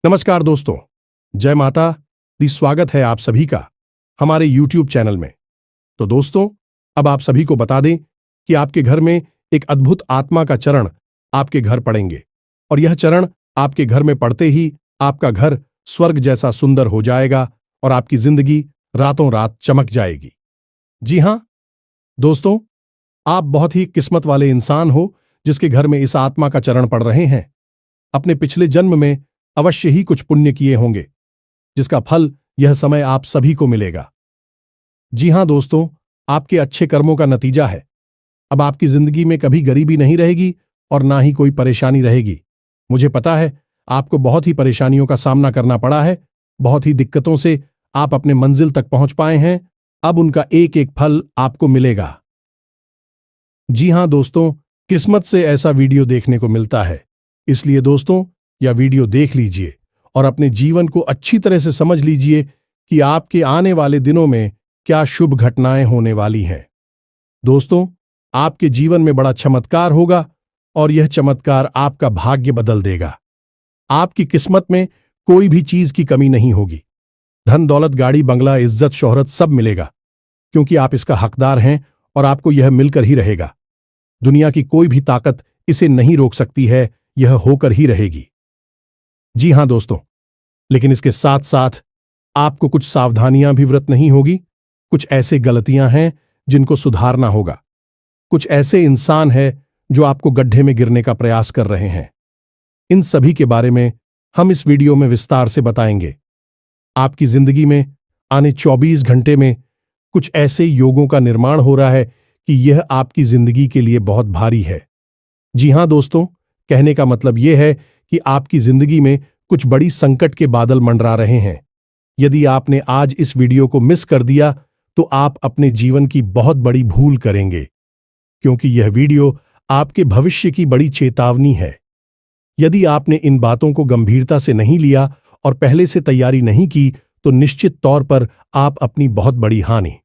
नमस्कार दोस्तों, जय माता दी। स्वागत है आप सभी का हमारे YouTube चैनल में। तो दोस्तों, अब आप सभी को बता दें कि आपके घर में एक अद्भुत आत्मा का चरण आपके घर पड़ेंगे और यह चरण आपके घर में पड़ते ही आपका घर स्वर्ग जैसा सुंदर हो जाएगा और आपकी जिंदगी रातों रात चमक जाएगी। जी हां दोस्तों, आप बहुत ही किस्मत वाले इंसान हो जिसके घर में इस आत्मा का चरण पड़ रहे हैं। अपने पिछले जन्म में अवश्य ही कुछ पुण्य किए होंगे जिसका फल यह समय आप सभी को मिलेगा। जी हां दोस्तों, आपके अच्छे कर्मों का नतीजा है। अब आपकी जिंदगी में कभी गरीबी नहीं रहेगी और ना ही कोई परेशानी रहेगी। मुझे पता है आपको बहुत ही परेशानियों का सामना करना पड़ा है, बहुत ही दिक्कतों से आप अपने मंजिल तक पहुंच पाए हैं। अब उनका एक एक फल आपको मिलेगा। जी हां दोस्तों, किस्मत से ऐसा वीडियो देखने को मिलता है। इसलिए दोस्तों, यह वीडियो देख लीजिए और अपने जीवन को अच्छी तरह से समझ लीजिए कि आपके आने वाले दिनों में क्या शुभ घटनाएं होने वाली हैं। दोस्तों, आपके जीवन में बड़ा चमत्कार होगा और यह चमत्कार आपका भाग्य बदल देगा। आपकी किस्मत में कोई भी चीज की कमी नहीं होगी। धन दौलत गाड़ी बंगला इज्जत शोहरत सब मिलेगा क्योंकि आप इसका हकदार हैं और आपको यह मिलकर ही रहेगा। दुनिया की कोई भी ताकत इसे नहीं रोक सकती है, यह होकर ही रहेगी। जी हां दोस्तों, लेकिन इसके साथ साथ आपको कुछ सावधानियां भी व्रत नहीं होगी। कुछ ऐसे गलतियां हैं जिनको सुधारना होगा। कुछ ऐसे इंसान हैं जो आपको गड्ढे में गिरने का प्रयास कर रहे हैं। इन सभी के बारे में हम इस वीडियो में विस्तार से बताएंगे। आपकी जिंदगी में आने 24 घंटे में कुछ ऐसे योगों का निर्माण हो रहा है कि यह आपकी जिंदगी के लिए बहुत भारी है। जी हां दोस्तों, कहने का मतलब यह है कि आपकी जिंदगी में कुछ बड़ी संकट के बादल मंडरा रहे हैं। यदि आपने आज इस वीडियो को मिस कर दिया तो आप अपने जीवन की बहुत बड़ी भूल करेंगे, क्योंकि यह वीडियो आपके भविष्य की बड़ी चेतावनी है। यदि आपने इन बातों को गंभीरता से नहीं लिया और पहले से तैयारी नहीं की तो निश्चित तौर पर आप अपनी बहुत बड़ी हानि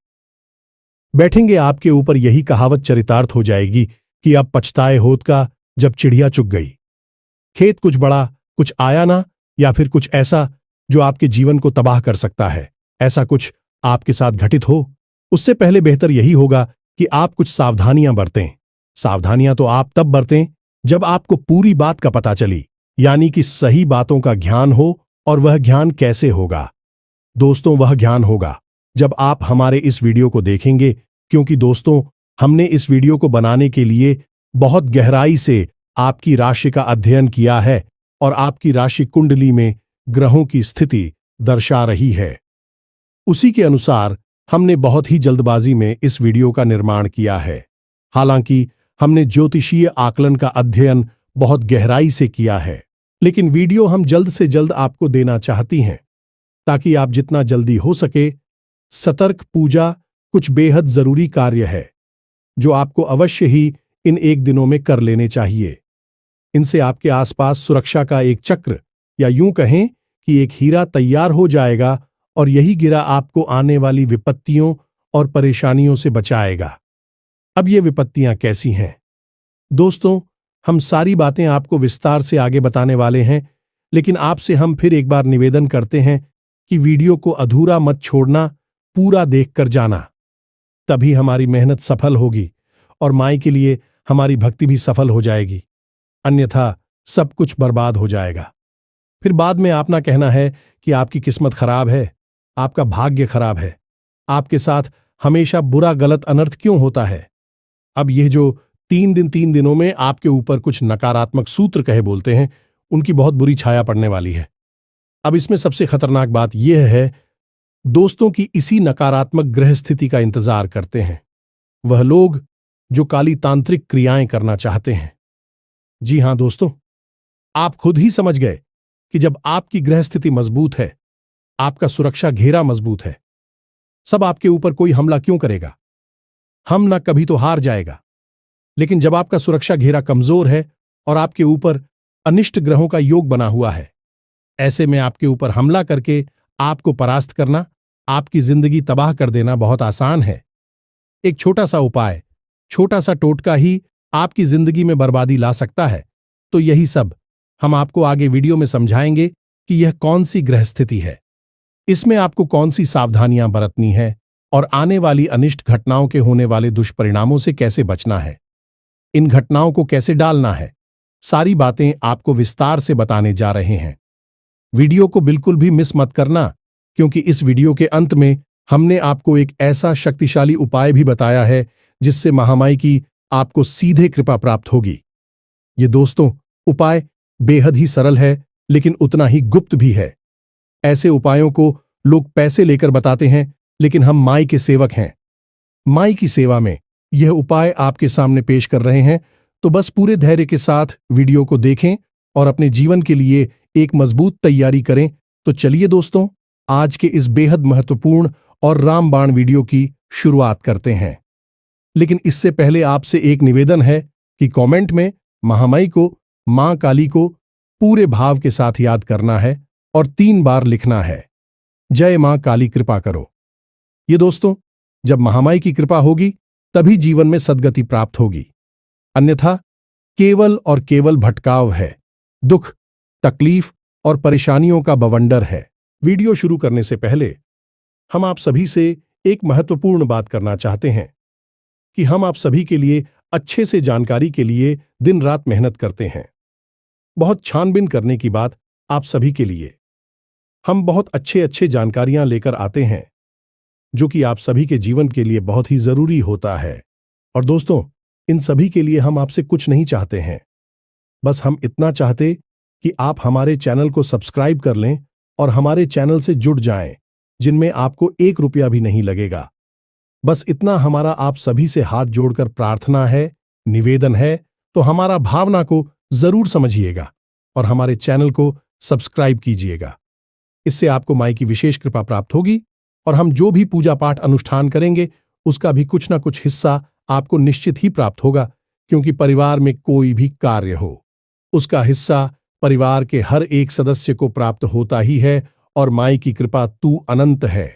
बैठेंगे। आपके ऊपर यही कहावत चरितार्थ हो जाएगी कि अब पछताए होत का जब चिड़िया चुग गई। खेत कुछ बड़ा कुछ आया ना, या फिर कुछ ऐसा जो आपके जीवन को तबाह कर सकता है, ऐसा कुछ आपके साथ घटित हो, उससे पहले बेहतर यही होगा कि आप कुछ सावधानियां बरतें। सावधानियां तो आप तब बरतें जब आपको पूरी बात का पता चली, यानी कि सही बातों का ज्ञान हो। और वह ज्ञान कैसे होगा दोस्तों? वह ज्ञान होगा जब आप हमारे इस वीडियो को देखेंगे, क्योंकि दोस्तों, हमने इस वीडियो को बनाने के लिए बहुत गहराई से आपकी राशि का अध्ययन किया है और आपकी राशि कुंडली में ग्रहों की स्थिति दर्शा रही है। उसी के अनुसार हमने बहुत ही जल्दबाजी में इस वीडियो का निर्माण किया है। हालांकि हमने ज्योतिषीय आकलन का अध्ययन बहुत गहराई से किया है, लेकिन वीडियो हम जल्द से जल्द आपको देना चाहती हैं ताकि आप जितना जल्दी हो सके सतर्क पूजा कुछ बेहद जरूरी कार्य है जो आपको अवश्य ही इन एक दिनों में कर लेने चाहिए। इनसे आपके आसपास सुरक्षा का एक चक्र, या यूं कहें कि एक हीरा तैयार हो जाएगा और यही हीरा आपको आने वाली विपत्तियों और परेशानियों से बचाएगा। अब ये विपत्तियां कैसी हैं दोस्तों? हम सारी बातें आपको विस्तार से आगे बताने वाले हैं, लेकिन आपसे हम फिर एक बार निवेदन करते हैं कि वीडियो को अधूरा मत छोड़ना, पूरा देखकर जाना। तभी हमारी मेहनत सफल होगी और माई के लिए हमारी भक्ति भी सफल हो जाएगी। अन्यथा सब कुछ बर्बाद हो जाएगा। फिर बाद में आप ना कहना है कि आपकी किस्मत खराब है, आपका भाग्य खराब है, आपके साथ हमेशा बुरा गलत अनर्थ क्यों होता है। अब यह जो 3 दिनों में आपके ऊपर कुछ नकारात्मक सूत्र कहे बोलते हैं, उनकी बहुत बुरी छाया पड़ने वाली है। अब इसमें सबसे खतरनाक बात यह है दोस्तों कि इसी नकारात्मक ग्रह स्थिति का इंतजार करते हैं वह लोग जो काली तांत्रिक क्रियाएं करना चाहते हैं। जी हां दोस्तों, आप खुद ही समझ गए कि जब आपकी ग्रह स्थिति मजबूत है, आपका सुरक्षा घेरा मजबूत है, सब आपके ऊपर कोई हमला क्यों करेगा? हम ना कभी तो हार जाएगा। लेकिन जब आपका सुरक्षा घेरा कमजोर है और आपके ऊपर अनिष्ट ग्रहों का योग बना हुआ है, ऐसे में आपके ऊपर हमला करके आपको परास्त करना, आपकी जिंदगी तबाह कर देना बहुत आसान है। एक छोटा सा उपाय, छोटा सा टोटका ही आपकी जिंदगी में बर्बादी ला सकता है। तो यही सब हम आपको आगे वीडियो में समझाएंगे कि यह कौन सी ग्रह स्थिति है, इसमें आपको कौन सी सावधानियां बरतनी है और आने वाली अनिष्ट घटनाओं के होने वाले दुष्परिणामों से कैसे बचना है, इन घटनाओं को कैसे डालना है, सारी बातें आपको विस्तार से बताने जा रहे हैं। वीडियो को बिल्कुल भी मिस मत करना, क्योंकि इस वीडियो के अंत में हमने आपको एक ऐसा शक्तिशाली उपाय भी बताया है जिससे महामाई की आपको सीधे कृपा प्राप्त होगी। ये दोस्तों, उपाय बेहद ही सरल है, लेकिन उतना ही गुप्त भी है। ऐसे उपायों को लोग पैसे लेकर बताते हैं, लेकिन हम माई के सेवक हैं। माई की सेवा में यह उपाय आपके सामने पेश कर रहे हैं, तो बस पूरे धैर्य के साथ वीडियो को देखें और अपने जीवन के लिए एक मजबूत तैयारी करें। तो चलिए दोस्तों, आज के इस बेहद महत्वपूर्ण और रामबाण वीडियो की शुरुआत करते हैं। लेकिन इससे पहले आपसे एक निवेदन है कि कमेंट में महामाई को, मां काली को पूरे भाव के साथ याद करना है और 3 बार लिखना है, जय मां काली कृपा करो। ये दोस्तों, जब महामाई की कृपा होगी तभी जीवन में सद्गति प्राप्त होगी, अन्यथा केवल और केवल भटकाव है, दुख, तकलीफ और परेशानियों का बवंडर है। वीडियो शुरू करने से पहले हम आप सभी से एक महत्वपूर्ण बात करना चाहते हैं कि हम आप सभी के लिए अच्छे से जानकारी के लिए दिन रात मेहनत करते हैं। बहुत छानबीन करने की बात आप सभी के लिए हम बहुत अच्छे जानकारियां लेकर आते हैं, जो कि आप सभी के जीवन के लिए बहुत ही जरूरी होता है। और दोस्तों, इन सभी के लिए हम आपसे कुछ नहीं चाहते हैं, बस हम इतना चाहते कि आप हमारे चैनल को सब्सक्राइब कर लें और हमारे चैनल से जुड़ जाएं, जिनमें आपको 1 रुपया भी नहीं लगेगा। बस इतना हमारा आप सभी से हाथ जोड़कर प्रार्थना है, निवेदन है। तो हमारा भावना को जरूर समझिएगा और हमारे चैनल को सब्सक्राइब कीजिएगा। इससे आपको माई की विशेष कृपा प्राप्त होगी और हम जो भी पूजा पाठ अनुष्ठान करेंगे उसका भी कुछ ना कुछ हिस्सा आपको निश्चित ही प्राप्त होगा, क्योंकि परिवार में कोई भी कार्य हो उसका हिस्सा परिवार के हर एक सदस्य को प्राप्त होता ही है। और माई की कृपा तू अनंत है,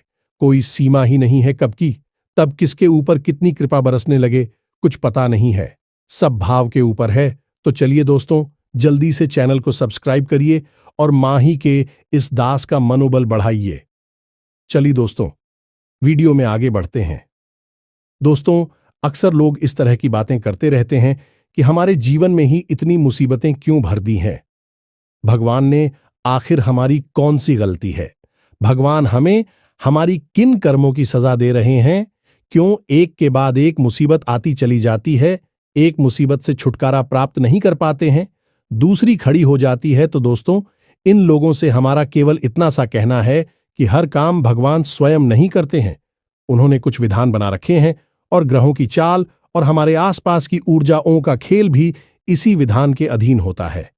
कोई सीमा ही नहीं है कब की, तब किसके ऊपर कितनी कृपा बरसने लगे कुछ पता नहीं है, सब भाव के ऊपर है। तो चलिए दोस्तों, जल्दी से चैनल को सब्सक्राइब करिए और मां ही के इस दास का मनोबल बढ़ाइए। चलिए दोस्तों, वीडियो में आगे बढ़ते हैं। दोस्तों, अक्सर लोग इस तरह की बातें करते रहते हैं कि हमारे जीवन में ही इतनी मुसीबतें क्यों भर दी हैं, भगवान ने आखिर हमारी कौन सी गलती है, भगवान हमें हमारी किन कर्मों की सजा दे रहे हैं, क्यों एक के बाद एक मुसीबत आती चली जाती है, एक मुसीबत से छुटकारा प्राप्त नहीं कर पाते हैं, दूसरी खड़ी हो जाती है। तो दोस्तों, इन लोगों से हमारा केवल इतना सा कहना है कि हर काम भगवान स्वयं नहीं करते हैं, उन्होंने कुछ विधान बना रखे हैं और ग्रहों की चाल और हमारे आसपास की ऊर्जाओं का खेल भी इसी विधान के अधीन होता है।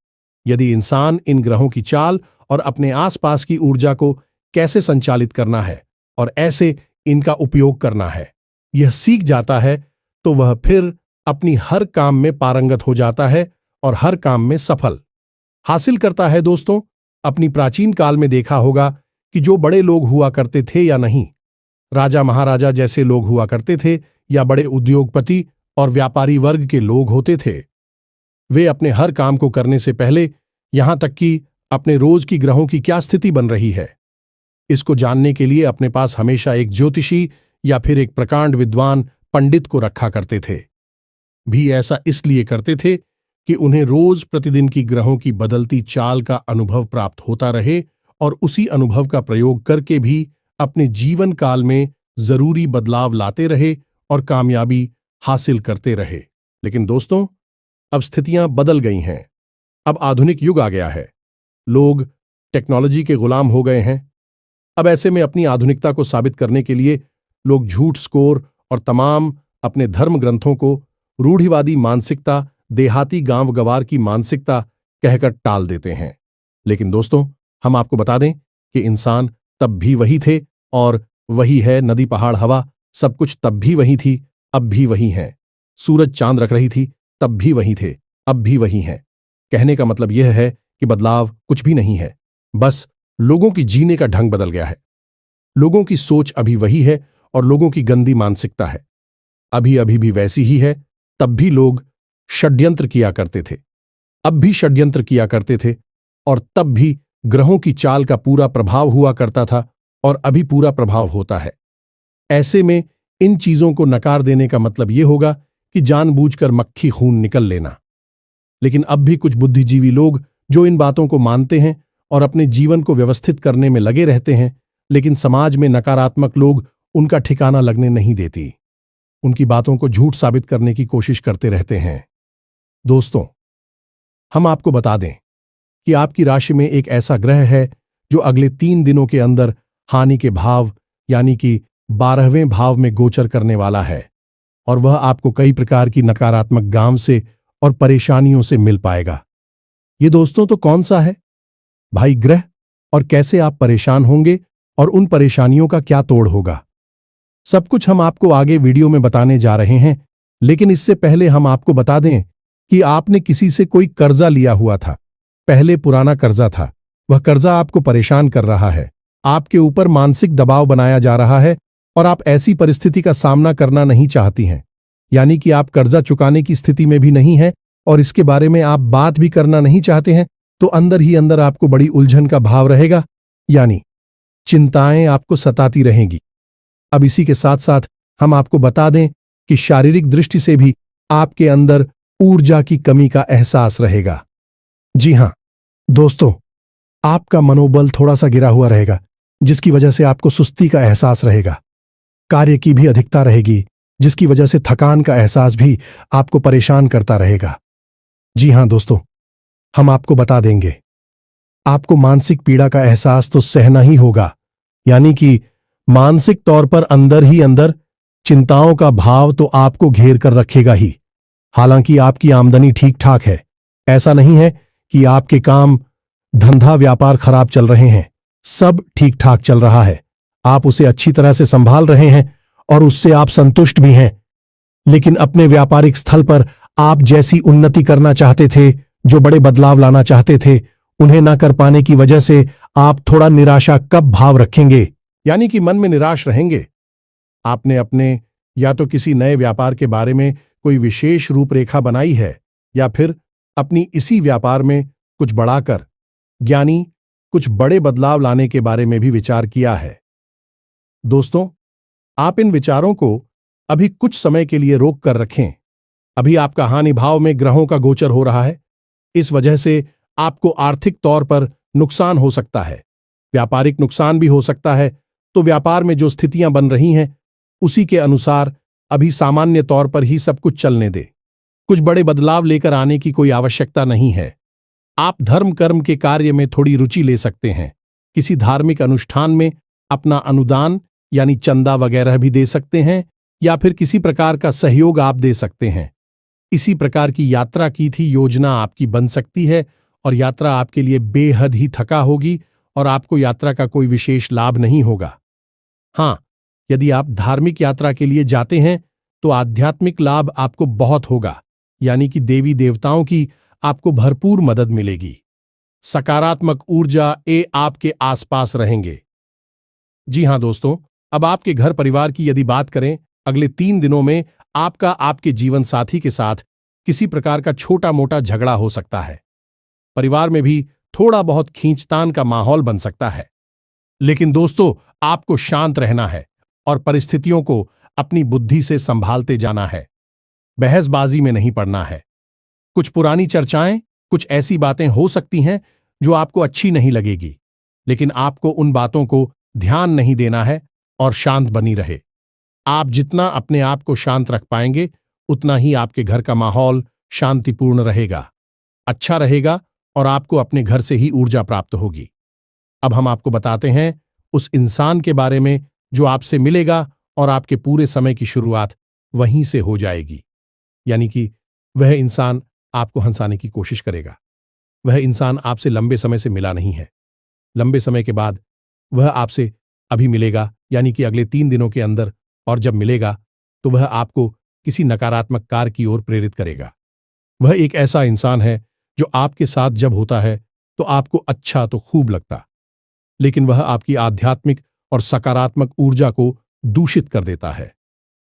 यदि इंसान इन ग्रहों की चाल और अपने आसपास की ऊर्जा को कैसे संचालित करना है और ऐसे इनका उपयोग करना है यह सीख जाता है, तो वह फिर अपनी हर काम में पारंगत हो जाता है और हर काम में सफल हासिल करता है। दोस्तों, अपनी प्राचीन काल में देखा होगा कि जो बड़े लोग हुआ करते थे या नहीं, राजा महाराजा जैसे लोग हुआ करते थे या बड़े उद्योगपति और व्यापारी वर्ग के लोग होते थे, वे अपने हर काम को करने से पहले, यहां तक कि अपने रोज की ग्रहों की क्या स्थिति बन रही है, इसको जानने के लिए अपने पास हमेशा एक ज्योतिषी या फिर एक प्रकांड विद्वान पंडित को रखा करते थे। भी ऐसा इसलिए करते थे कि उन्हें रोज प्रतिदिन की ग्रहों की बदलती चाल का अनुभव प्राप्त होता रहे और उसी अनुभव का प्रयोग करके भी अपने जीवन काल में जरूरी बदलाव लाते रहे और कामयाबी हासिल करते रहे। लेकिन दोस्तों, अब स्थितियां बदल गई हैं, अब आधुनिक युग आ गया है, लोग टेक्नोलॉजी के गुलाम हो गए हैं। अब ऐसे में अपनी आधुनिकता को साबित करने के लिए लोग झूठ स्कोर और तमाम अपने धर्म ग्रंथों को रूढ़िवादी मानसिकता, देहाती गांव गवार की मानसिकता कहकर टाल देते हैं। लेकिन दोस्तों, हम आपको बता दें कि इंसान तब भी वही थे और वही है, नदी पहाड़ हवा सब कुछ तब भी वही थी, अब भी वही है, सूरज चांद रख रही थी तब भी वही थे, अब भी वही हैं। कहने का मतलब यह है कि बदलाव कुछ भी नहीं है, बस लोगों की जीने का ढंग बदल गया है। लोगों की सोच अभी वही है और लोगों की गंदी मानसिकता है अभी भी वैसी ही है। तब भी लोग षड्यंत्र किया करते थे, अब भी षड्यंत्र किया करते थे और तब भी ग्रहों की चाल का पूरा प्रभाव हुआ करता था और अभी पूरा प्रभाव होता है। ऐसे में इन चीजों को नकार देने का मतलब यह होगा कि जानबूझकर मक्खी खून निकल लेना। लेकिन अब भी कुछ बुद्धिजीवी लोग जो इन बातों को मानते हैं और अपने जीवन को व्यवस्थित करने में लगे रहते हैं, लेकिन समाज में नकारात्मक लोग उनका ठिकाना लगने नहीं देती, उनकी बातों को झूठ साबित करने की कोशिश करते रहते हैं। दोस्तों, हम आपको बता दें कि आपकी राशि में एक ऐसा ग्रह है जो अगले 3 दिनों के अंदर हानि के भाव यानी कि 12वें भाव में गोचर करने वाला है और वह आपको कई प्रकार की नकारात्मक गांव से और परेशानियों से मिल पाएगा। ये दोस्तों तो कौन सा है भाई ग्रह, और कैसे आप परेशान होंगे और उन परेशानियों का क्या तोड़ होगा, सब कुछ हम आपको आगे वीडियो में बताने जा रहे हैं। लेकिन इससे पहले हम आपको बता दें कि आपने किसी से कोई कर्जा लिया हुआ था, पहले पुराना कर्जा था, वह कर्जा आपको परेशान कर रहा है, आपके ऊपर मानसिक दबाव बनाया जा रहा है और आप ऐसी परिस्थिति का सामना करना नहीं चाहती हैं, यानी कि आप कर्जा चुकाने की स्थिति में भी नहीं है और इसके बारे में आप बात भी करना नहीं चाहते हैं, तो अंदर ही अंदर आपको बड़ी उलझन का भाव रहेगा, यानी चिंताएं आपको सताती रहेंगी। अब इसी के साथ साथ हम आपको बता दें कि शारीरिक दृष्टि से भी आपके अंदर ऊर्जा की कमी का एहसास रहेगा। जी हां दोस्तों, आपका मनोबल थोड़ा सा गिरा हुआ रहेगा, जिसकी वजह से आपको सुस्ती का एहसास रहेगा। कार्य की भी अधिकता रहेगी, जिसकी वजह से थकान का एहसास भी आपको परेशान करता रहेगा। जी हां दोस्तों, हम आपको बता देंगे, आपको मानसिक पीड़ा का एहसास तो सहना ही होगा, यानी कि मानसिक तौर पर अंदर ही अंदर चिंताओं का भाव तो आपको घेर कर रखेगा ही। हालांकि आपकी आमदनी ठीक ठाक है, ऐसा नहीं है कि आपके काम धंधा व्यापार खराब चल रहे हैं, सब ठीक ठाक चल रहा है, आप उसे अच्छी तरह से संभाल रहे हैं और उससे आप संतुष्ट भी हैं। लेकिन अपने व्यापारिक स्थल पर आप जैसी उन्नति करना चाहते थे, जो बड़े बदलाव लाना चाहते थे, उन्हें न कर पाने की वजह से आप थोड़ा निराशा कब भाव रखेंगे, यानी कि मन में निराश रहेंगे। आपने अपने या तो किसी नए व्यापार के बारे में कोई विशेष रूपरेखा बनाई है या फिर अपनी इसी व्यापार में कुछ बढ़ाकर यानी कुछ बड़े बदलाव लाने के बारे में भी विचार किया है। दोस्तों, आप इन विचारों को अभी कुछ समय के लिए रोक कर रखें। अभी आपका हानि भाव में ग्रहों का गोचर हो रहा है, इस वजह से आपको आर्थिक तौर पर नुकसान हो सकता है, व्यापारिक नुकसान भी हो सकता है। तो व्यापार में जो स्थितियां बन रही हैं उसी के अनुसार अभी सामान्य तौर पर ही सब कुछ चलने दे, कुछ बड़े बदलाव लेकर आने की कोई आवश्यकता नहीं है। आप धर्म कर्म के कार्य में थोड़ी रुचि ले सकते हैं, किसी धार्मिक अनुष्ठान में अपना अनुदान यानी चंदा वगैरह भी दे सकते हैं, या फिर किसी प्रकार का सहयोग आप दे सकते हैं। इसी प्रकार की यात्रा की थी योजना आपकी बन सकती है और यात्रा आपके लिए बेहद ही थका होगी और आपको यात्रा का कोई विशेष लाभ नहीं होगा। हां, यदि आप धार्मिक यात्रा के लिए जाते हैं तो आध्यात्मिक लाभ आपको बहुत होगा, यानी कि देवी देवताओं की आपको भरपूर मदद मिलेगी। सकारात्मक ऊर्जा आपके आसपास रहेंगे। जी हां दोस्तों, अब आपके घर परिवार की यदि बात करें, अगले 3 दिनों में आपका आपके जीवन साथी के साथ किसी प्रकार का छोटा मोटा झगड़ा हो सकता है। परिवार में भी थोड़ा बहुत खींचतान का माहौल बन सकता है। लेकिन दोस्तों, आपको शांत रहना है और परिस्थितियों को अपनी बुद्धि से संभालते जाना है, बहसबाजी में नहीं पड़ना है। कुछ पुरानी चर्चाएं, कुछ ऐसी बातें हो सकती हैं जो आपको अच्छी नहीं लगेगी, लेकिन आपको उन बातों को ध्यान नहीं देना है और शांत बनी रहे। आप जितना अपने आप को शांत रख पाएंगे, उतना ही आपके घर का माहौल शांतिपूर्ण रहेगा, अच्छा रहेगा और आपको अपने घर से ही ऊर्जा प्राप्त होगी। अब हम आपको बताते हैं उस इंसान के बारे में जो आपसे मिलेगा और आपके पूरे समय की शुरुआत वहीं से हो जाएगी, यानी कि वह इंसान आपको हंसाने की कोशिश करेगा। वह इंसान आपसे लंबे समय से मिला नहीं है, लंबे समय के बाद वह आपसे अभी मिलेगा, यानी कि अगले 3 दिनों के अंदर, और जब मिलेगा तो वह आपको किसी नकारात्मक कार्य की ओर प्रेरित करेगा। वह एक ऐसा इंसान है जो आपके साथ जब होता है तो आपको अच्छा तो खूब लगता, लेकिन वह आपकी आध्यात्मिक और सकारात्मक ऊर्जा को दूषित कर देता है,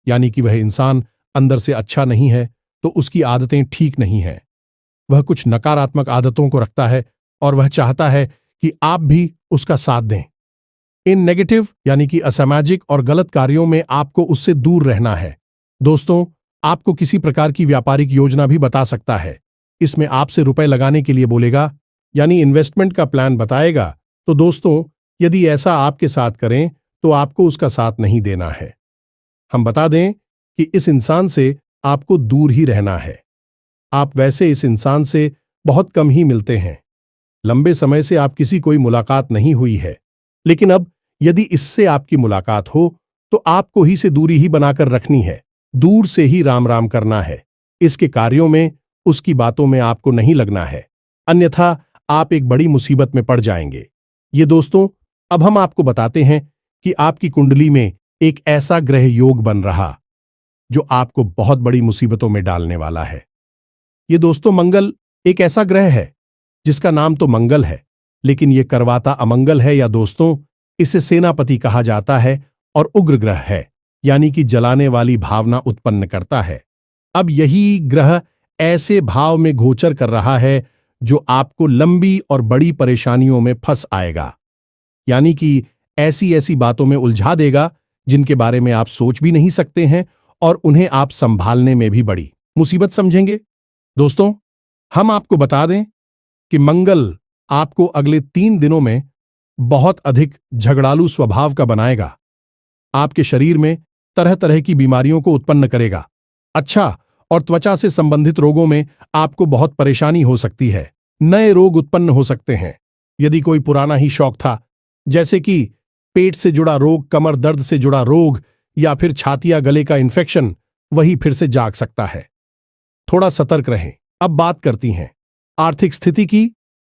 यानी कि वह इंसान अंदर से अच्छा नहीं है तो उसकी आदतें ठीक नहीं हैं। वह कुछ नकारात्मक आदतों को रखता है और वह चाहता है कि आप भी उसका साथ दें। इन नेगेटिव यानी कि असामाजिक और गलत कार्यों में आपको उससे दूर रहना है। दोस्तों, आपको किसी प्रकार की व्यापारिक योजना भी बता सकता है। इसमें आपसे रुपए लगाने के लिए बोलेगा, यानी इन्वेस्टमेंट का प्लान बताएगा। तो दोस्तों, यदि ऐसा आपके साथ करें तो आपको उसका साथ नहीं देना है। हम बता दें कि इस इंसान से आपको दूर ही रहना है। आप वैसे इस इंसान से बहुत कम ही मिलते हैं। लंबे समय से आप किसी कोई मुलाकात नहीं हुई है, लेकिन अब यदि इससे आपकी मुलाकात हो तो आपको ही से दूरी ही बनाकर रखनी है। दूर से ही राम राम करना है। इसके कार्यों में, उसकी बातों में आपको नहीं लगना है, अन्यथा आप एक बड़ी मुसीबत में पड़ जाएंगे। ये दोस्तों, अब हम आपको बताते हैं कि आपकी कुंडली में एक ऐसा ग्रह योग बन रहा जो आपको बहुत बड़ी मुसीबतों में डालने वाला है। ये दोस्तों, मंगल एक ऐसा ग्रह है जिसका नाम तो मंगल है, लेकिन यह करवाता अमंगल है। या दोस्तों, इसे सेनापति कहा जाता है और उग्र ग्रह है, यानी कि जलाने वाली भावना उत्पन्न करता है। अब यही ग्रह ऐसे भाव में गोचर कर रहा है जो आपको लंबी और बड़ी परेशानियों में फंस आएगा, यानी कि ऐसी ऐसी बातों में उलझा देगा जिनके बारे में आप सोच भी नहीं सकते हैं और उन्हें आप संभालने में भी बड़ी मुसीबत समझेंगे। दोस्तों, हम आपको बता दें कि मंगल आपको अगले 3 दिनों में बहुत अधिक झगड़ालू स्वभाव का बनाएगा। आपके शरीर में तरह तरह की बीमारियों को उत्पन्न करेगा। अच्छा, और त्वचा से संबंधित रोगों में आपको बहुत परेशानी हो सकती है। नए रोग उत्पन्न हो सकते हैं। यदि कोई पुराना ही शौक था, जैसे कि पेट से जुड़ा रोग, कमर दर्द से जुड़ा रोग या फिर छाती या गले का इन्फेक्शन, वही फिर से जाग सकता है। थोड़ा सतर्क रहें। अब बात करती हैं आर्थिक स्थिति की,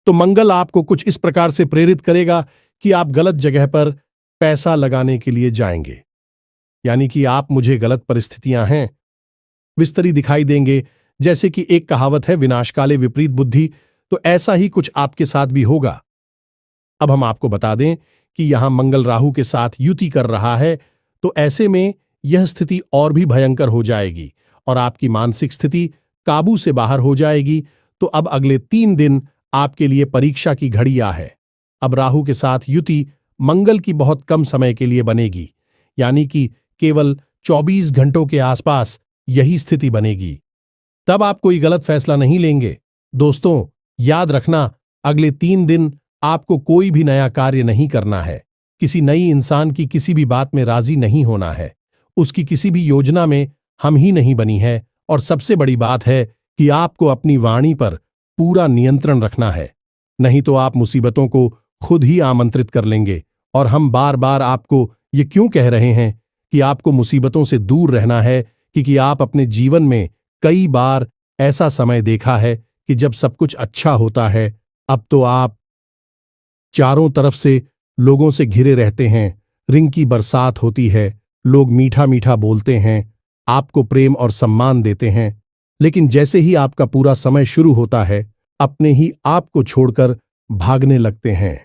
तो मंगल आपको कुछ इस प्रकार से प्रेरित करेगा कि आप गलत जगह पर पैसा लगाने के लिए जाएंगे, यानी कि आप मुझे गलत परिस्थितियां हैं विस्तरी दिखाई देंगे। जैसे कि एक कहावत है, विनाशकाले विपरीत बुद्धि, तो ऐसा ही कुछ आपके साथ भी होगा। अब हम आपको बता दें कि यहां मंगल राहु के साथ युति कर रहा है, तो ऐसे में यह स्थिति और भी भयंकर हो जाएगी और आपकी मानसिक स्थिति काबू से बाहर हो जाएगी। तो अब अगले 3 दिन आपके लिए परीक्षा की घड़ियां है। अब राहु के साथ युति मंगल की बहुत कम समय के लिए बनेगी, यानी कि केवल 24 घंटों के आसपास यही स्थिति बनेगी। तब आप कोई गलत फैसला नहीं लेंगे। दोस्तों, याद रखना, अगले 3 दिन आपको कोई भी नया कार्य नहीं करना है। किसी नई इंसान की किसी भी बात में राजी नहीं होना है। उसकी किसी भी योजना में हम ही नहीं बनी है। और सबसे बड़ी बात है कि आपको अपनी वाणी पर पूरा नियंत्रण रखना है, नहीं तो आप मुसीबतों को खुद ही आमंत्रित कर लेंगे। और हम बार बार आपको ये क्यों कह रहे हैं कि आपको मुसीबतों से दूर रहना है, क्योंकि आप अपने जीवन में कई बार ऐसा समय देखा है कि जब सब कुछ अच्छा होता है, अब तो आप चारों तरफ से लोगों से घिरे रहते हैं। रिंग की बरसात होती है, लोग मीठा मीठा बोलते हैं, आपको प्रेम और सम्मान देते हैं, लेकिन जैसे ही आपका पूरा समय शुरू होता है, अपने ही आपको छोड़कर भागने लगते हैं।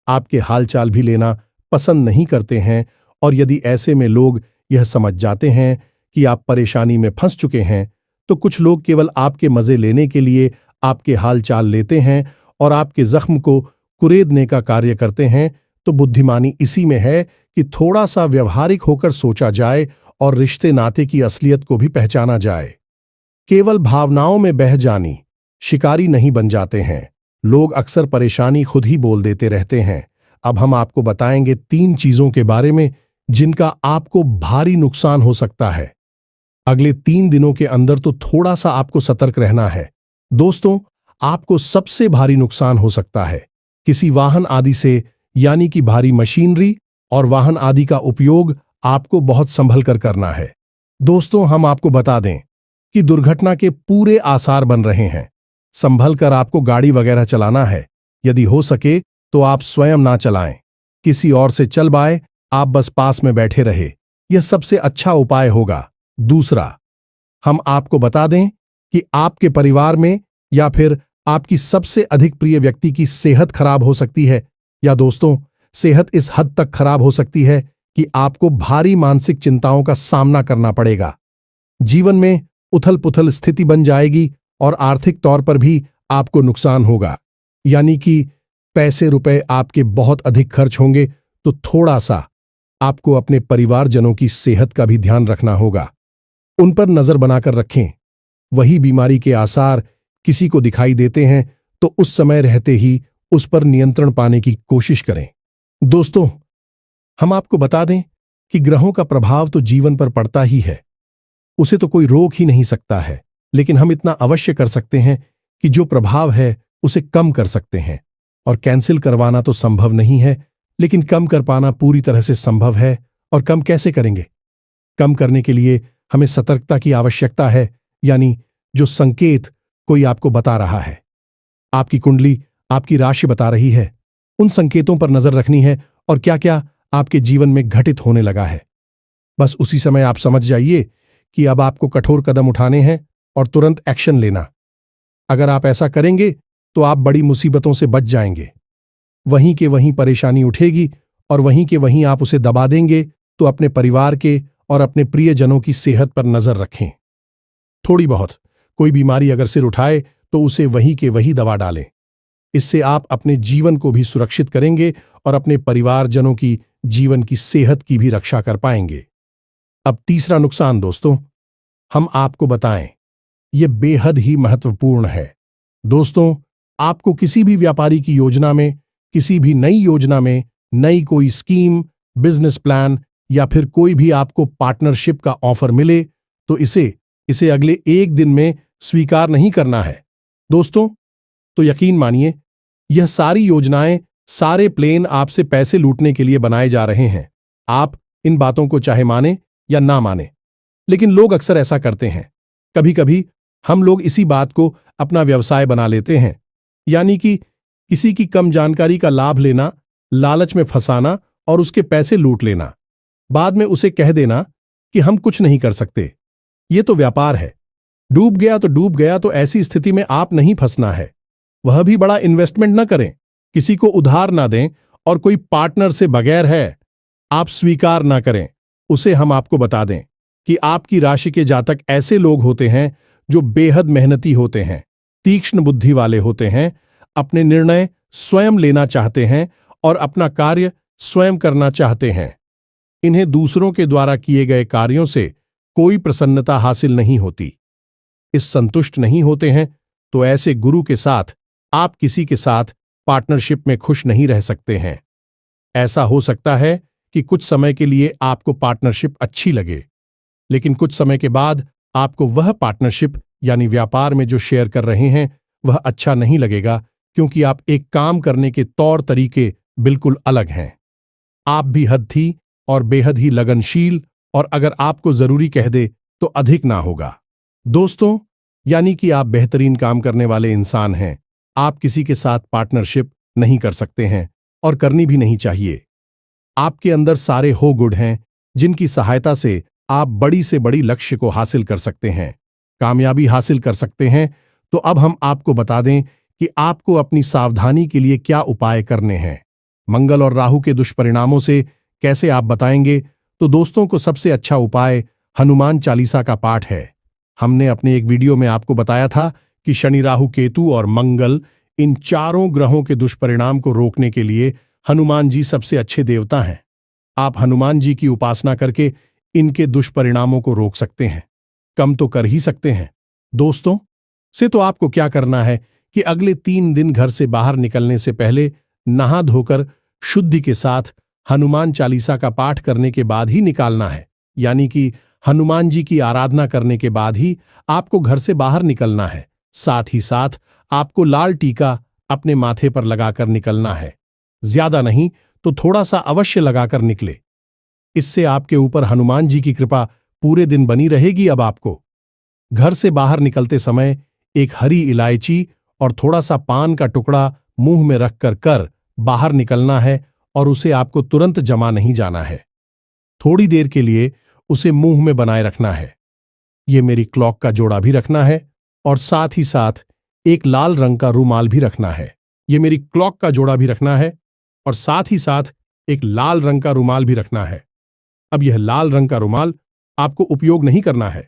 आपके हालचाल भी लेना पसंद नहीं करते हैं। और यदि ऐसे में लोग यह समझ जाते हैं कि आप परेशानी में फंस चुके हैं, तो कुछ लोग केवल आपके मजे लेने के लिए आपके हालचाल लेते हैं और आपके जख्म को कुरेदने का कार्य करते हैं। तो बुद्धिमानी इसी में है कि थोड़ा सा व्यवहारिक होकर सोचा जाए और रिश्ते नाते की असलियत को भी पहचाना जाए। केवल भावनाओं में बह जानी शिकारी नहीं बन जाते हैं। लोग अक्सर परेशानी खुद ही बोल देते रहते हैं। अब हम आपको बताएंगे 3 चीजों के बारे में जिनका आपको भारी नुकसान हो सकता है। अगले 3 दिनों के अंदर तो थोड़ा सा आपको सतर्क रहना है। दोस्तों, आपको सबसे भारी नुकसान हो सकता है किसी वाहन आदि से, यानी कि भारी मशीनरी और वाहन आदि का उपयोग आपको बहुत संभल कर करना है। दोस्तों, हम आपको बता दें कि दुर्घटना के पूरे आसार बन रहे हैं। संभल कर आपको गाड़ी वगैरह चलाना है। यदि हो सके तो आप स्वयं ना चलाएं, किसी और से चलवाएं, आप बस पास में बैठे रहे, यह सबसे अच्छा उपाय होगा। दूसरा, हम आपको बता दें कि आपके परिवार में या फिर आपकी सबसे अधिक प्रिय व्यक्ति की सेहत खराब हो सकती है। या दोस्तों, सेहत इस हद तक खराब हो सकती है कि आपको भारी मानसिक चिंताओं का सामना करना पड़ेगा। जीवन में उथल पुथल स्थिति बन जाएगी और आर्थिक तौर पर भी आपको नुकसान होगा, यानी कि पैसे रुपए आपके बहुत अधिक खर्च होंगे तो थोड़ा सा आपको अपने परिवारजनों की सेहत का भी ध्यान रखना होगा। उन पर नजर बनाकर रखें। वही बीमारी के आसार किसी को दिखाई देते हैं तो उस समय रहते ही उस पर नियंत्रण पाने की कोशिश करें। दोस्तों, हम आपको बता दें कि ग्रहों का प्रभाव तो जीवन पर पड़ता ही है, उसे तो कोई रोक ही नहीं सकता है, लेकिन हम इतना अवश्य कर सकते हैं कि जो प्रभाव है उसे कम कर सकते हैं। और कैंसिल करवाना तो संभव नहीं है, लेकिन कम कर पाना पूरी तरह से संभव है। और कम कैसे करेंगे? कम करने के लिए हमें सतर्कता की आवश्यकता है, यानी जो संकेत कोई आपको बता रहा है, आपकी कुंडली आपकी राशि बता रही है, उन संकेतों पर नजर रखनी है और क्या क्या आपके जीवन में घटित होने लगा है। बस उसी समय आप समझ जाइए कि अब आपको कठोर कदम उठाने हैं और तुरंत एक्शन लेना। अगर आप ऐसा करेंगे तो आप बड़ी मुसीबतों से बच जाएंगे। वहीं के वहीं परेशानी उठेगी और वहीं के वहीं आप उसे दबा देंगे। तो अपने परिवार के और अपने प्रियजनों की सेहत पर नजर रखें। थोड़ी बहुत कोई बीमारी अगर सिर उठाए तो उसे वहीं के वहीं दबा डालें। इससे आप अपने जीवन को भी सुरक्षित करेंगे और अपने परिवारजनों की जीवन की सेहत की भी रक्षा कर पाएंगे। अब तीसरा नुकसान दोस्तों, हम आपको बताएं, यह बेहद ही महत्वपूर्ण है। दोस्तों, आपको किसी भी व्यापारी की योजना में, किसी भी नई योजना में, नई कोई स्कीम, बिजनेस प्लान या फिर कोई भी आपको पार्टनरशिप का ऑफर मिले तो इसे अगले एक दिन में स्वीकार नहीं करना है। दोस्तों, तो यकीन मानिए, यह सारी योजनाएं, सारे प्लान आपसे पैसे लूटने के लिए बनाए जा रहे हैं। आप इन बातों को चाहे माने या ना माने, लेकिन लोग अक्सर ऐसा करते हैं। कभी कभी हम लोग इसी बात को अपना व्यवसाय बना लेते हैं, यानी कि किसी की कम जानकारी का लाभ लेना, लालच में फंसाना और उसके पैसे लूट लेना। बाद में उसे कह देना कि हम कुछ नहीं कर सकते, ये तो व्यापार है, डूब गया तो डूब गया। तो ऐसी स्थिति में आप नहीं फंसना है। वह भी बड़ा इन्वेस्टमेंट न करें, किसी को उधार ना दें और कोई पार्टनर से बगैर है आप स्वीकार ना करें। उसे हम आपको बता दें कि आपकी राशि के जातक ऐसे लोग होते हैं जो बेहद मेहनती होते हैं, तीक्ष्ण बुद्धि वाले होते हैं, अपने निर्णय स्वयं लेना चाहते हैं और अपना कार्य स्वयं करना चाहते हैं। इन्हें दूसरों के द्वारा किए गए कार्यों से कोई प्रसन्नता हासिल नहीं होती। इस संतुष्ट नहीं होते हैं तो ऐसे गुरु के साथ आप किसी के साथ पार्टनरशिप में खुश नहीं रह सकते हैं। ऐसा हो सकता है कि कुछ समय के लिए आपको पार्टनरशिप अच्छी लगे, लेकिन कुछ समय के बाद आपको वह पार्टनरशिप यानी व्यापार में जो शेयर कर रहे हैं वह अच्छा नहीं लगेगा, क्योंकि आप एक काम करने के तौर तरीके बिल्कुल अलग हैं। आप भी हद और बेहद ही लगनशील, और अगर आपको जरूरी कह दे तो अधिक ना होगा। दोस्तों, यानी कि आप बेहतरीन काम करने वाले इंसान हैं। आप किसी के साथ पार्टनरशिप नहीं कर सकते हैं और करनी भी नहीं चाहिए। आपके अंदर सारे हो गुण हैं जिनकी सहायता से आप बड़ी से बड़ी लक्ष्य को हासिल कर सकते हैं, कामयाबी हासिल कर सकते हैं। तो अब हम आपको बता दें कि आपको अपनी सावधानी के लिए क्या उपाय करने हैं। मंगल और राहु के दुष्परिणामों से कैसे आप बताएंगे? तो दोस्तों को सबसे अच्छा उपाय हनुमान चालीसा का पाठ है। हमने अपने एक वीडियो में आपको बताया था कि शनि, राहु, केतु और मंगल, इन चारों ग्रहों के दुष्परिणाम को रोकने के लिए हनुमान जी सबसे अच्छे देवता हैं। आप हनुमान जी की उपासना करके इनके दुष्परिणामों को रोक सकते हैं, कम तो कर ही सकते हैं। दोस्तों से तो आपको क्या करना है कि अगले 3 दिन घर से बाहर निकलने से पहले नहा धोकर शुद्धि के साथ हनुमान चालीसा का पाठ करने के बाद ही निकालना है, यानी कि हनुमान जी की आराधना करने के बाद ही आपको घर से बाहर निकलना है। साथ ही साथ आपको लाल टीका अपने माथे पर लगाकर निकलना है। ज्यादा नहीं तो थोड़ा सा अवश्य लगाकर निकले। इससे आपके ऊपर हनुमान जी की कृपा पूरे दिन बनी रहेगी। अब आपको घर से बाहर निकलते समय एक हरी इलायची और थोड़ा सा पान का टुकड़ा मुंह में रखकर बाहर निकलना है और उसे आपको तुरंत जमा नहीं जाना है। थोड़ी देर के लिए उसे मुंह में बनाए रखना है। ये मेरी क्लॉक का जोड़ा भी रखना है और साथ ही साथ एक लाल रंग का रूमाल भी रखना है। ये मेरी क्लॉक का जोड़ा भी रखना है और साथ ही साथ एक लाल रंग का रूमाल भी रखना है। अब यह लाल रंग का रूमाल आपको उपयोग नहीं करना है,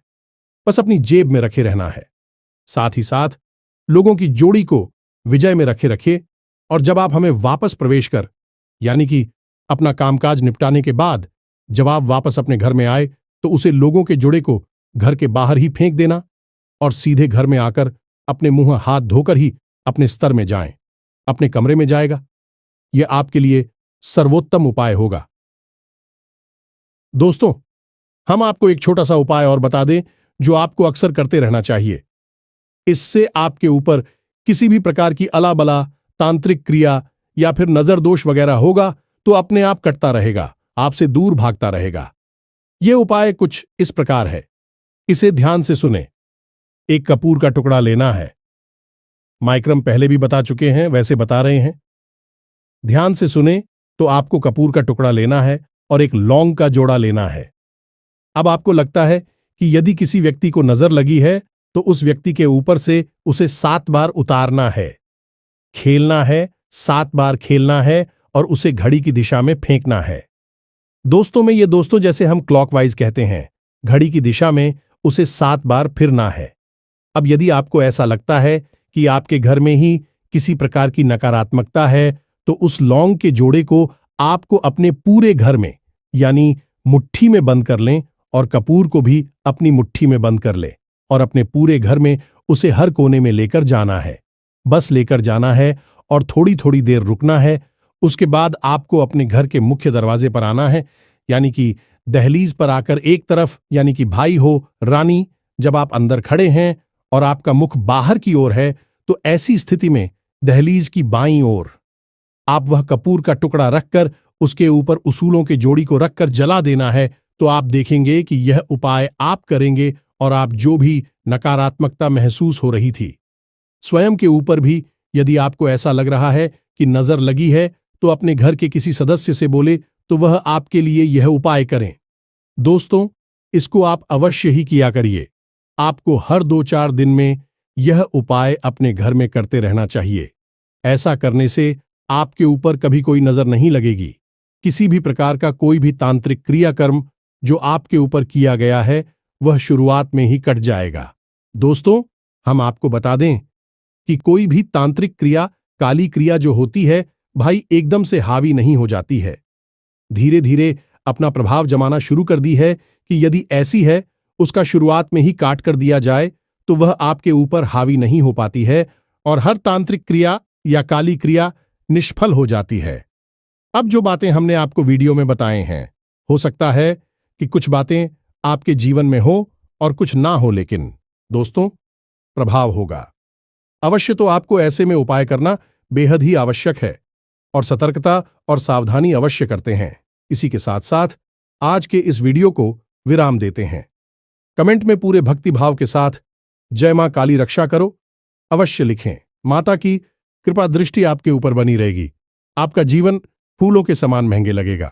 बस अपनी जेब में रखे रहना है। साथ ही साथ लोगों की जोड़ी को विजय में रखे और जब आप हमें वापस प्रवेश कर यानी कि अपना कामकाज निपटाने के बाद जब आप वापस अपने घर में आए तो उसे लोगों के जोड़े को घर के बाहर ही फेंक देना और सीधे घर में आकर अपने मुंह हाथ धोकर ही अपने स्तर में जाएं, अपने कमरे में जाएगा। यह आपके लिए सर्वोत्तम उपाय होगा। दोस्तों, हम आपको एक छोटा सा उपाय और बता दें जो आपको अक्सर करते रहना चाहिए। इससे आपके ऊपर किसी भी प्रकार की अलाबला तांत्रिक क्रिया या फिर नजर दोष वगैरह होगा तो अपने आप कटता रहेगा, आपसे दूर भागता रहेगा। यह उपाय कुछ इस प्रकार है, इसे ध्यान से सुने। एक कपूर का टुकड़ा लेना है। माइक्रम पहले भी बता चुके हैं, वैसे बता रहे हैं। ध्यान से सुने तो आपको कपूर का टुकड़ा लेना है और एक लौंग का जोड़ा लेना है। अब आपको लगता है कि यदि किसी व्यक्ति को नजर लगी है तो उस व्यक्ति के ऊपर से उसे 7 बार उतारना है, खेलना है, 7 बार खेलना है और उसे घड़ी की दिशा में फेंकना है। दोस्तों में ये दोस्तों जैसे हम क्लॉकवाइज कहते हैं, घड़ी की दिशा में उसे 7 बार फिरना है। अब यदि आपको ऐसा लगता है कि आपके घर में ही किसी प्रकार की नकारात्मकता है तो उस लौंग के जोड़े को आपको अपने पूरे घर में यानी मुट्ठी में बंद कर लें और कपूर को भी अपनी मुट्ठी में बंद कर ले और अपने पूरे घर में उसे हर कोने में लेकर जाना है। बस लेकर जाना है और थोड़ी थोड़ी देर रुकना है। उसके बाद आपको अपने घर के मुख्य दरवाजे पर आना है, यानी कि दहलीज पर आकर एक तरफ यानी कि भाई हो रानी, जब आप अंदर खड़े हैं और आपका मुख बाहर की ओर है तो ऐसी स्थिति में दहलीज की बाईं ओर आप वह कपूर का टुकड़ा रखकर उसके ऊपर उसूलों के जोड़ी को रखकर जला देना है। तो आप देखेंगे कि यह उपाय आप करेंगे और आप जो भी नकारात्मकता महसूस हो रही थी स्वयं के ऊपर भी, यदि आपको ऐसा लग रहा है कि नजर लगी है तो अपने घर के किसी सदस्य से बोले तो वह आपके लिए यह उपाय करें। दोस्तों, इसको आप अवश्य ही किया करिए। आपको हर 2-4 दिन में यह उपाय अपने घर में करते रहना चाहिए। ऐसा करने से आपके ऊपर कभी कोई नजर नहीं लगेगी। किसी भी प्रकार का कोई भी तांत्रिक क्रियाकर्म जो आपके ऊपर किया गया है वह शुरुआत में ही कट जाएगा। दोस्तों, हम आपको बता दें कि कोई भी तांत्रिक क्रिया, काली क्रिया जो होती है भाई, एकदम से हावी नहीं हो जाती है। धीरे धीरे अपना प्रभाव जमाना शुरू कर दी है कि यदि ऐसी है उसका शुरुआत में ही काट कर दिया जाए तो वह आपके ऊपर हावी नहीं हो पाती है और हर तांत्रिक क्रिया या काली क्रिया निष्फल हो जाती है। अब जो बातें हमने आपको वीडियो में बताए हैं, हो सकता है कि कुछ बातें आपके जीवन में हो और कुछ ना हो, लेकिन दोस्तों प्रभाव होगा अवश्य। तो आपको ऐसे में उपाय करना बेहद ही आवश्यक है और सतर्कता और सावधानी अवश्य करते हैं। इसी के साथ साथ आज के इस वीडियो को विराम देते हैं। कमेंट में पूरे भक्ति भाव के साथ जय मां काली रक्षा करो अवश्य लिखें। माता की कृपा दृष्टि आपके ऊपर बनी रहेगी। आपका जीवन फूलों के समान महंगे लगेगा।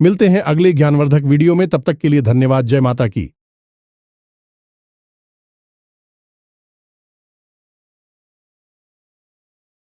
मिलते हैं अगले ज्ञानवर्धक वीडियो में, तब तक के लिए धन्यवाद। जय माता की।